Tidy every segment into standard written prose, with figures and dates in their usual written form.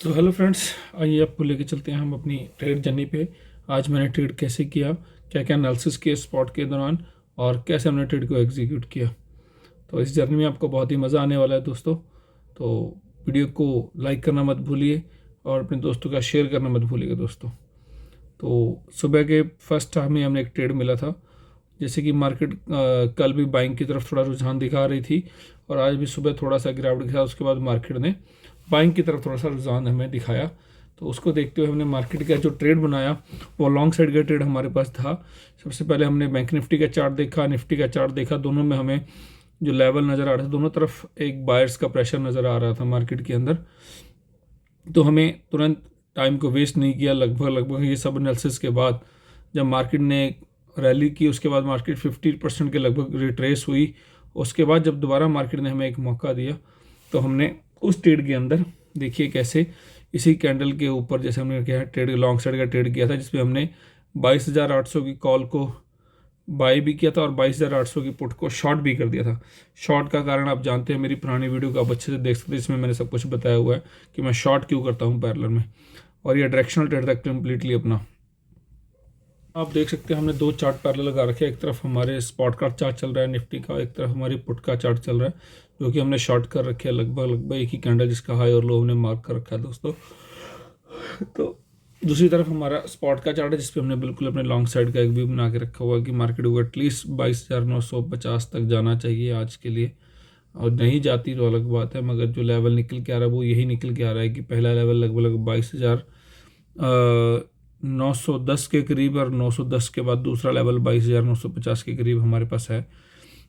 तो hello friends, आइए आपको लेके चलते हैं हम अपनी ट्रेड जर्नी पे। आज मैंने ट्रेड कैसे किया, क्या क्या एनालिसिस किया स्पॉट के दौरान, और कैसे हमने ट्रेड को एग्जीक्यूट किया। तो इस जर्नी में आपको बहुत ही मज़ा आने वाला है दोस्तों। तो वीडियो को लाइक करना मत भूलिए और अपने दोस्तों का शेयर करना मत भूलिएगा दोस्तों। तो सुबह के फर्स्ट हाफ में हमने एक ट्रेड मिला था। जैसे कि मार्केट कल भी बाइंग की तरफ थोड़ा रुझान दिखा रही थी और आज भी सुबह थोड़ा सा गिरावट दिखा, उसके बाद मार्केट ने बाइंग की तरफ थोड़ा सा रुझान हमें दिखाया। तो उसको देखते हुए हमने मार्केट का जो ट्रेड बनाया वो लॉन्ग साइड का ट्रेड हमारे पास था। सबसे पहले हमने बैंक निफ्टी का चार्ट देखा, निफ्टी का चार्ट देखा। दोनों में हमें जो लेवल नज़र आ रहा था, दोनों तरफ एक बायर्स का प्रेशर नज़र आ रहा था मार्केट के अंदर। तो हमें तुरंत टाइम को वेस्ट नहीं किया। लगभग लगभग ये सब एनालिसिस के बाद जब मार्केट ने रैली की, उसके बाद मार्केट 50% के लगभग रिट्रेस हुई। उसके बाद जब दोबारा मार्केट ने हमें एक मौका दिया तो हमने उस ट्रेड के अंदर देखिए कैसे इसी कैंडल के ऊपर, जैसे हमने क्या ट्रेड लॉन्ग साइड का ट्रेड किया था जिसमें हमने 22,800 की कॉल को बाई भी किया था और 22,800 की पुट को शॉर्ट भी कर दिया था। शॉर्ट का कारण आप जानते हैं, मेरी पुरानी वीडियो को आप अच्छे से देख सकते हैं, इसमें मैंने सब कुछ बताया हुआ है कि मैं शॉर्ट क्यों करता हूँ पैरेलल में। और ये डायरेक्शनल ट्रेड था कम्प्लीटली अपना। आप देख सकते हैं हमने दो चार्ट पैरेलल लगा रखे हैं। एक तरफ हमारे स्पॉट का चार्ट चल रहा है निफ्टी का, एक तरफ हमारी पुट का चार्ट चल रहा है जो कि हमने शॉर्ट कर रखे हैं लगभग लगभग एक ही कैंडल जिसका हाई और लो हमने मार्क कर रखा है दोस्तों। तो दूसरी तरफ हमारा स्पॉट का चार्ट है जिसपे हमने बिल्कुल अपने लॉन्ग साइड का एक व्यू बना के रखा हुआ है कि मार्केट को एटलीस्ट 22,950 तक जाना चाहिए आज के लिए। और नहीं जाती तो अलग बात है, मगर जो लेवल निकल के आ रहा है वो यही निकल के आ रहा है कि पहला लेवल लगभग लगभग 22,910 के करीब, और 910 के बाद दूसरा लेवल 22,950 के करीब हमारे पास है।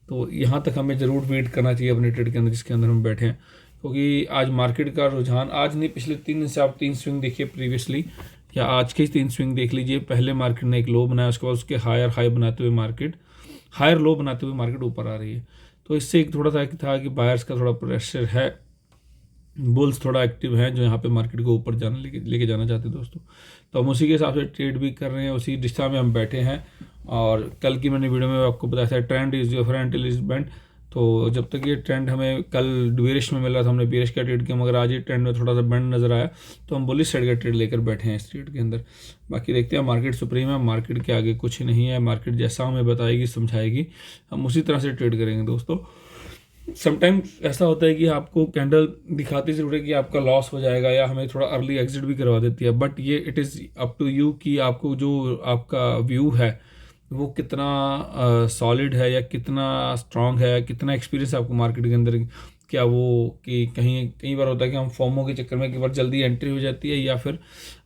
तो यहाँ तक हमें ज़रूर वेट करना चाहिए अपने ट्रेड के अंदर जिसके अंदर हम बैठे हैं, क्योंकि आज मार्केट का रुझान, आज नहीं पिछले 3 दिन से आप 3 स्विंग देखिए प्रीवियसली, या आज के ही 3 स्विंग देख लीजिए। पहले मार्केट ने एक लो बनाया, उसके बाद उसके हायर हाई बनाते हुए मार्केट, हायर लो बनाते हुए मार्केट ऊपर आ रही है। तो इससे एक थोड़ा सा था कि बायर्स का थोड़ा प्रेशर है, बुल्स थोड़ा एक्टिव हैं जो यहाँ पे मार्केट को ऊपर जाने लेके जाना चाहते हैं दोस्तों। तो हम उसी के हिसाब से ट्रेड भी कर रहे हैं, उसी दिशा में हम बैठे हैं। और कल की मैंने वीडियो में आपको बताया था trend is your friend till is bent. तो जब तक ये ट्रेंड हमें कल बेरिश में मिला था हमने बेरिश का ट्रेड किया, मगर आज ये ट्रेंड में थोड़ा सा बेंड नजर आया तो हम बुलिश साइड का ट्रेड लेकर बैठे हैं इस ट्रेड के अंदर। बाकी देखते हैं, मार्केट सुप्रीम है, मार्केट के आगे कुछ नहीं है। मार्केट जैसा हमें बताएगी समझाएगी हम उसी तरह से ट्रेड करेंगे दोस्तों। समटाइम्स ऐसा होता है कि आपको कैंडल दिखाती ज़रूर है कि आपका लॉस हो जाएगा या हमें थोड़ा अर्ली एग्जिट भी करवा देती है, बट ये it is up to you कि आपको जो आपका व्यू है वो कितना सॉलिड है या कितना स्ट्रांग है, कितना एक्सपीरियंस आपको मार्केट के अंदर। क्या वो कि कहीं कई बार होता है कि हम फॉर्मो के चक्कर में कई बार जल्दी एंट्री हो जाती है या फिर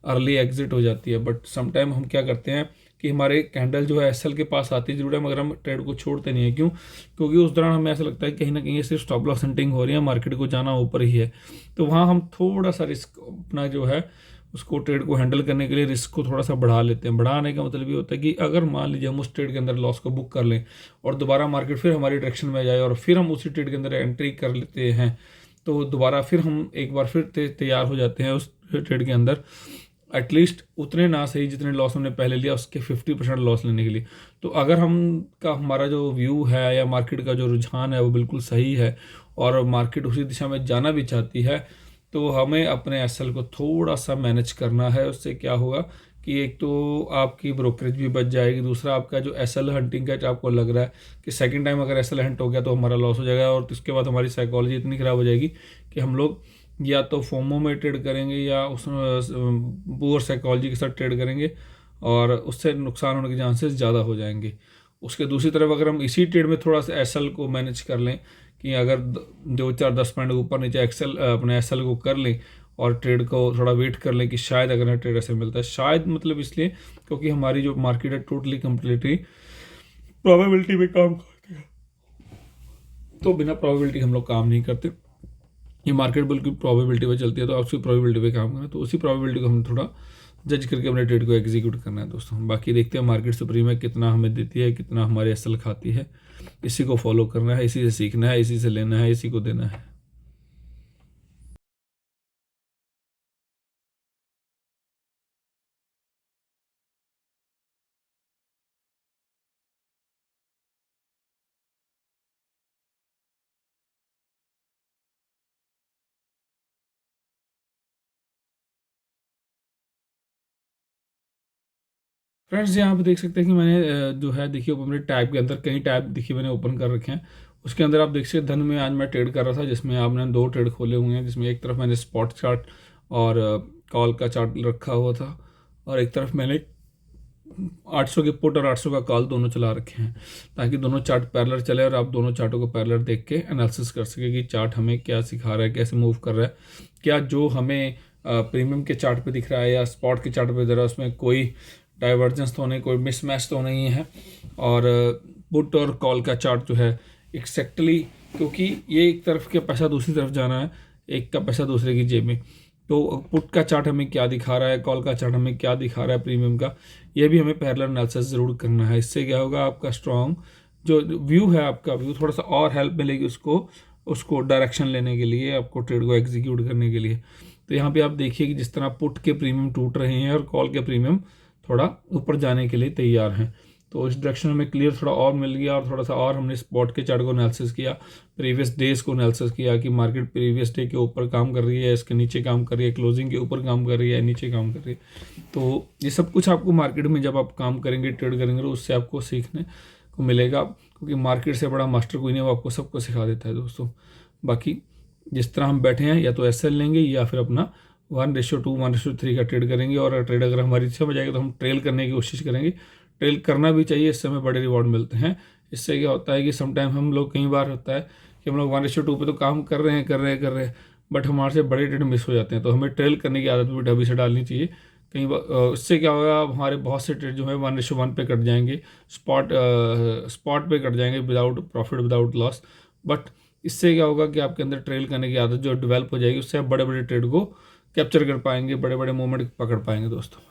अर्ली एग्जिट हो जाती है, बट समटाइम हम क्या करते हैं कि हमारे कैंडल जो है एसएल के पास आती जरूर है मगर हम ट्रेड को छोड़ते नहीं है। क्यों? क्योंकि उस दौरान हमें ऐसा लगता है कि कहीं ना कहीं सिर्फ स्टॉप लॉस हंटिंग हो रही है, मार्केट को जाना ऊपर ही है। तो वहाँ हम थोड़ा सा रिस्क अपना जो है उसको ट्रेड को हैंडल करने के लिए रिस्क को थोड़ा सा बढ़ा लेते हैं। बढ़ाने का मतलब ये होता है कि अगर मान लीजिए हम उस ट्रेड के अंदर लॉस को बुक कर लें और दोबारा मार्केट फिर हमारी डायरेक्शन में जाए और फिर हम उसी ट्रेड के अंदर एंट्री कर लेते हैं, तो दोबारा फिर हम एक बार फिर तैयार हो जाते हैं उस ट्रेड के अंदर एटलीस्ट उतने ना सही जितने लॉस हमने पहले लिया उसके 50% लॉस लेने के लिए। तो अगर हम का हमारा जो व्यू है या मार्केट का जो रुझान है वो बिल्कुल सही है और मार्केट उसी दिशा में जाना भी चाहती है, तो हमें अपने एसएल को थोड़ा सा मैनेज करना है। उससे क्या होगा कि एक तो आपकी ब्रोकरेज भी बच जाएगी, दूसरा आपका जो एसएल हंटिंग का जो आपको लग रहा है कि सेकंड टाइम अगर एसएल हंट हो गया तो हमारा लॉस हो जाएगा, और उसके बाद हमारी साइकोलॉजी इतनी ख़राब हो जाएगी कि हम लोग या तो फोमो में ट्रेड करेंगे या उस पुअर साइकोलॉजी के साथ ट्रेड करेंगे और उससे नुकसान होने के चांसेस ज़्यादा हो जाएंगे। उसके दूसरी तरफ अगर हम इसी ट्रेड में थोड़ा सा एसएल को मैनेज कर लें कि अगर 2 4 10 पॉइंट ऊपर नीचे एक्सेल अपने एसएल को कर लें और ट्रेड को थोड़ा वेट कर लें कि शायद अगर ट्रेड ऐसे मिलता है, शायद मतलब इसलिए क्योंकि हमारी जो मार्केट है टोटली कम्प्लीटली प्रोबेबिलिटी में काम करती है। तो बिना प्रोबेबिलिटी हम लोग काम नहीं करते। ये मार्केट बिल्कुल प्रोबेबिलिटी पे चलती है, तो आप उसी प्रोबेबिलिटी पे काम करें। तो उसी प्रोबेबिलिटी को हम थोड़ा जज करके अपने ट्रेड को एग्जीक्यूट करना है दोस्तों। बाकी देखते हैं मार्केट सुप्रीम है कितना हमें देती है, कितना हमारे एसल खाती है। इसी को फॉलो करना है, इसी से सीखना है, इसी से लेना है, इसी को देना है। फ्रेंड्स यहाँ पे देख सकते हैं कि मैंने जो है देखिए अपने टैब के अंदर कई टैब देखिए मैंने ओपन कर रखे हैं। उसके अंदर आप देख सकते धन में आज मैं ट्रेड कर रहा था, जिसमें आपने 2 ट्रेड खोले हुए हैं, जिसमें एक तरफ मैंने स्पॉट चार्ट और कॉल का चार्ट रखा हुआ था, और एक तरफ मैंने 800 के पुट और 800 का कॉल दोनों चला रखे हैं, ताकि दोनों चार्ट पैरेलल चले और आप दोनों चार्टों को पैरेलल देख के एनालिसिस कर सके कि चार्ट हमें क्या सिखा रहा है, कैसे मूव कर रहा है, क्या जो हमें प्रीमियम के चार्ट पे दिख रहा है या स्पॉट के चार्ट पे दिख रहा है उसमें कोई डाइवर्जेंस तो नहीं, कोई मिसमैच तो नहीं है। और पुट और कॉल का चार्ट जो है एक्जैक्टली, क्योंकि ये एक तरफ का पैसा दूसरी तरफ जाना है, एक का पैसा दूसरे की जेब में, तो पुट का चार्ट हमें क्या दिखा रहा है, कॉल का चार्ट हमें क्या दिखा रहा है प्रीमियम का, ये भी हमें पैरेलल एनालिसिस ज़रूर करना है। इससे क्या होगा, आपका स्ट्रॉन्ग जो व्यू है, आपका व्यू थोड़ा सा और हेल्प मिलेगी उसको उसको डायरेक्शन लेने के लिए, आपको ट्रेड को एग्जीक्यूट करने के लिए। तो यहाँ पे आप देखिए कि जिस तरह पुट के प्रीमियम टूट रहे हैं और कॉल के प्रीमियम थोड़ा ऊपर जाने के लिए तैयार हैं, तो इस डायरेक्शन में क्लियर थोड़ा और मिल गया। और थोड़ा सा और हमने स्पॉट के चार्ट को एनालिसिस किया, प्रीवियस डेज को एनालिसिस किया कि मार्केट प्रीवियस डे के ऊपर काम कर रही है, इसके नीचे काम कर रही है, क्लोजिंग के ऊपर काम कर रही है, नीचे काम कर रही है। तो ये सब कुछ आपको मार्केट में जब आप काम करेंगे, ट्रेड करेंगे, तो उससे आपको सीखने को मिलेगा, क्योंकि मार्केट से बड़ा मास्टर कोई नहीं, वो आपको सबको सिखा देता है दोस्तों। बाकी जिस तरह हम बैठे हैं, या तो एस लेंगे या फिर अपना 1:2 1:3 का ट्रेड करेंगे, और ट्रेड अगर हमारी समझ आएगी तो हम ट्रेल करने की कोशिश करेंगे। ट्रेल करना भी चाहिए, इससे हमें बड़े रिवॉर्ड मिलते हैं। इससे क्या होता है कि समटाइम हम लोग, कई बार होता है कि हम लोग 1:2 पे तो काम कर रहे हैं, बट हमारे से बड़े ट्रेड मिस हो जाते हैं, तो हमें ट्रेल करने की आदत भी अभी से डालनी चाहिए। कई बार इससे क्या होगा, हमारे बहुत से ट्रेड जो है 1:1 पे कट जाएंगे, स्पॉट पे कट जाएंगे, without profit without loss. But इससे क्या होगा कि आपके अंदर ट्रेल करने की आदत जो डेवलप हो जाएगी, उससे आप बड़े बड़े ट्रेड को कैप्चर कर पाएंगे, बड़े बड़े मोमेंट पकड़ पाएंगे दोस्तों।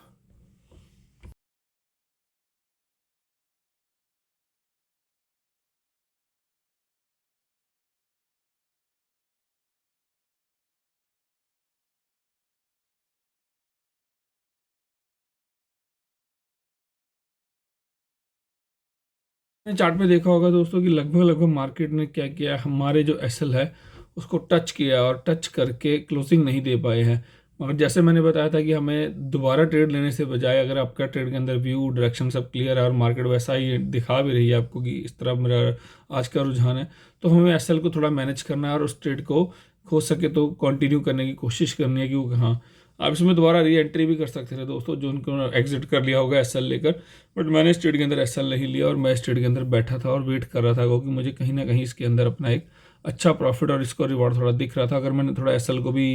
आपने चार्ट में देखा होगा दोस्तों कि लगभग लगभग मार्केट ने क्या किया, हमारे जो एसएल है उसको टच किया, और टच करके क्लोजिंग नहीं दे पाए हैं। मगर जैसे मैंने बताया था कि हमें दोबारा ट्रेड लेने से बजाय, अगर आपका ट्रेड के अंदर व्यू डायरेक्शन सब क्लियर है और मार्केट वैसा ही दिखा भी रही है आपको कि इस तरह मेरा आज का रुझान है, तो हमें एसएल को थोड़ा मैनेज करना है और उस ट्रेड को हो सके तो कंटिन्यू करने की कोशिश करनी है। क्योंकि हाँ, आप इसमें दोबारा री एंट्री भी कर सकते थे दोस्तों, जो उनको एग्जिट कर लिया होगा एसएल लेकर, बट मैंने इस ट्रेड के अंदर एसएल नहीं लिया, और मैं इस ट्रेड के अंदर बैठा था और वेट कर रहा था, क्योंकि मुझे कहीं ना कहीं इसके अंदर अपना एक अच्छा प्रॉफिट और इसको रिवॉर्ड थोड़ा दिख रहा था। अगर मैंने थोड़ा एसएल को भी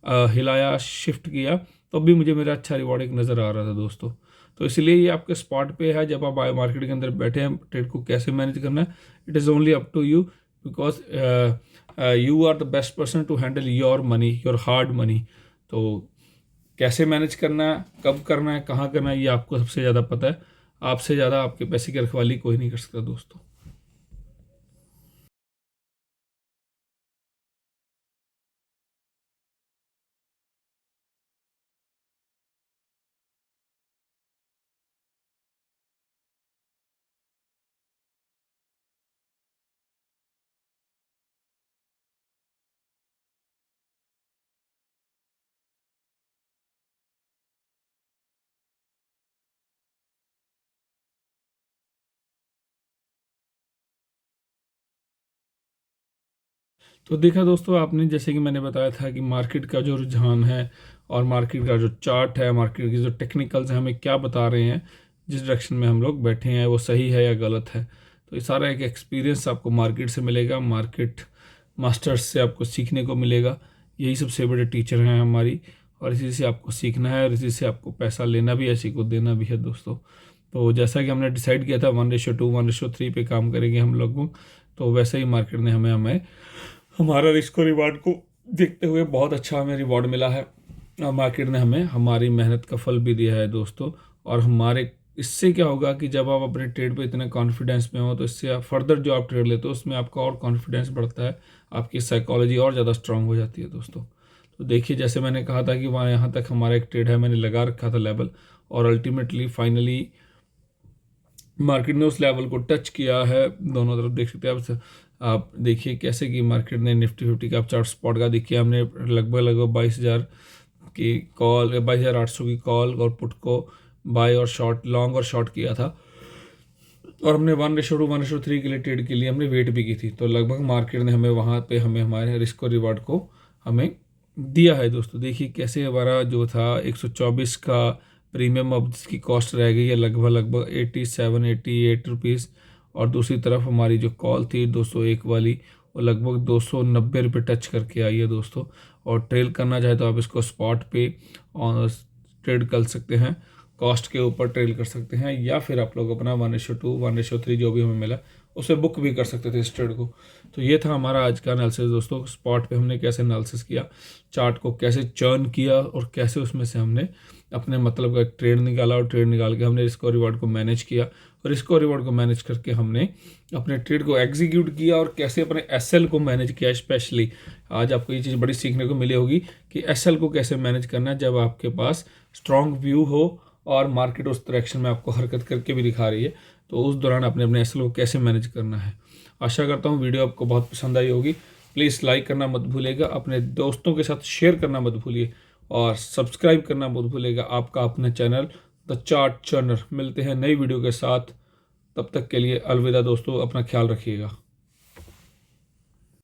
हिलाया, शिफ्ट किया, तो भी मुझे मेरा अच्छा रिवॉर्ड एक नज़र आ रहा था दोस्तों। तो इसलिए ये आपके स्पॉट पे है, जब आप मार्केट के अंदर बैठे हैं, ट्रेड को कैसे मैनेज करना है, it is only up to you, because you are the best person to handle your money, your hard money. तो कैसे मैनेज करना है, कब करना है, कहाँ करना है, ये आपको सबसे ज़्यादा पता है। आपसे ज़्यादा आपके पैसे की रखवाली कोई नहीं कर सकता दोस्तों। तो देखा दोस्तों आपने, जैसे कि मैंने बताया था कि मार्केट का जो रुझान है और मार्केट का जो चार्ट है, मार्केट की जो टेक्निकल्स हैं हमें क्या बता रहे हैं, जिस डायरेक्शन में हम लोग बैठे हैं वो सही है या गलत है। तो ये सारा एक एक्सपीरियंस आपको मार्केट से मिलेगा, मार्केट मास्टर्स से आपको सीखने को मिलेगा। यही सबसे बड़े टीचर हैं हमारी, और इसी से आपको सीखना है और इसी से आपको पैसा लेना भी है, इसी को देना भी है दोस्तों। तो जैसा कि हमने डिसाइड किया था 1:2 1:3 पे काम करेंगे हम लोग, तो वैसे ही मार्केट ने हमें हमें हमारा रिस्क और रिवार्ड को देखते हुए बहुत अच्छा हमें रिवॉर्ड मिला है, और मार्केट ने हमें हमारी मेहनत का फल भी दिया है दोस्तों। और हमारे इससे क्या होगा कि जब आप अपने ट्रेड पे इतने कॉन्फिडेंस में हो, तो इससे आप फर्दर जो आप ट्रेड लेते हो उसमें आपका और कॉन्फिडेंस बढ़ता है, आपकी साइकोलॉजी और ज़्यादा स्ट्रांग हो जाती है दोस्तों। तो देखिए, जैसे मैंने कहा था कि वहाँ यहाँ तक हमारा एक ट्रेड है, मैंने लगा रखा था लेवल, और अल्टीमेटली फाइनली मार्केट ने उस लेवल को टच किया है। दोनों तरफ देख सकते हैं आप देखिए कैसे कि मार्केट ने निफ्टी 50 का आप चार्ट स्पॉट का देखिए, हमने लगभग लगभग 22,000 की कॉल, 22,800 की कॉल और पुट को बाय और शॉर्ट, लॉन्ग और शॉर्ट किया था, और हमने 1:2 1:3 के लिए ट्रेड के लिए हमने वेट भी की थी। तो लगभग मार्केट ने हमें वहाँ पे हमें हमारे रिस्क और रिवार्ड को हमें दिया है दोस्तों। देखिए कैसे हमारा जो था 124 का प्रीमियम, अब जिसकी कॉस्ट रह गई है लगभग 87-88 रुपीज़, और दूसरी तरफ हमारी जो कॉल थी 201 वाली, वो लगभग 290 रुपये टच करके आई है दोस्तों। और ट्रेल करना चाहे तो आप इसको स्पॉट पे ऑन ट्रेड कर सकते हैं, कॉस्ट के ऊपर ट्रेल कर सकते हैं, या फिर आप लोग अपना 1:2 1:3 जो भी हमें मिला उसे बुक भी कर सकते थे इस ट्रेड को। तो ये था हमारा आज का एनालिसिस दोस्तों। स्पॉट पे हमने कैसे एनालिसिस किया, चार्ट को कैसे चर्न किया, और कैसे उसमें से हमने अपने मतलब का एक ट्रेड निकाला, और ट्रेड निकाल के हमने रिस्क और रिवॉर्ड को मैनेज किया, और रिस्क और रिवॉर्ड को मैनेज करके हमने अपने ट्रेड को एग्जीक्यूट किया, और कैसे अपने एसएल को मैनेज किया। स्पेशली आज आपको ये चीज़ बड़ी सीखने को मिली होगी कि एसएल को कैसे मैनेज करना है जब आपके पास स्ट्रॉन्ग व्यू हो और मार्केट उस डायरेक्शन में आपको हरकत करके भी दिखा रही है, तो उस दौरान आपने अपने एसएल को कैसे मैनेज करना है। आशा करता हूँ वीडियो आपको बहुत पसंद आई होगी। प्लीज़ लाइक करना मत भूलिएगा, अपने दोस्तों के साथ शेयर करना मत भूलिए, और सब्सक्राइब करना मत भूलिएगा। आपका अपना चैनल द चार्ट चर्नर। मिलते हैं नई वीडियो के साथ, तब तक के लिए अलविदा दोस्तों, अपना ख्याल रखिएगा।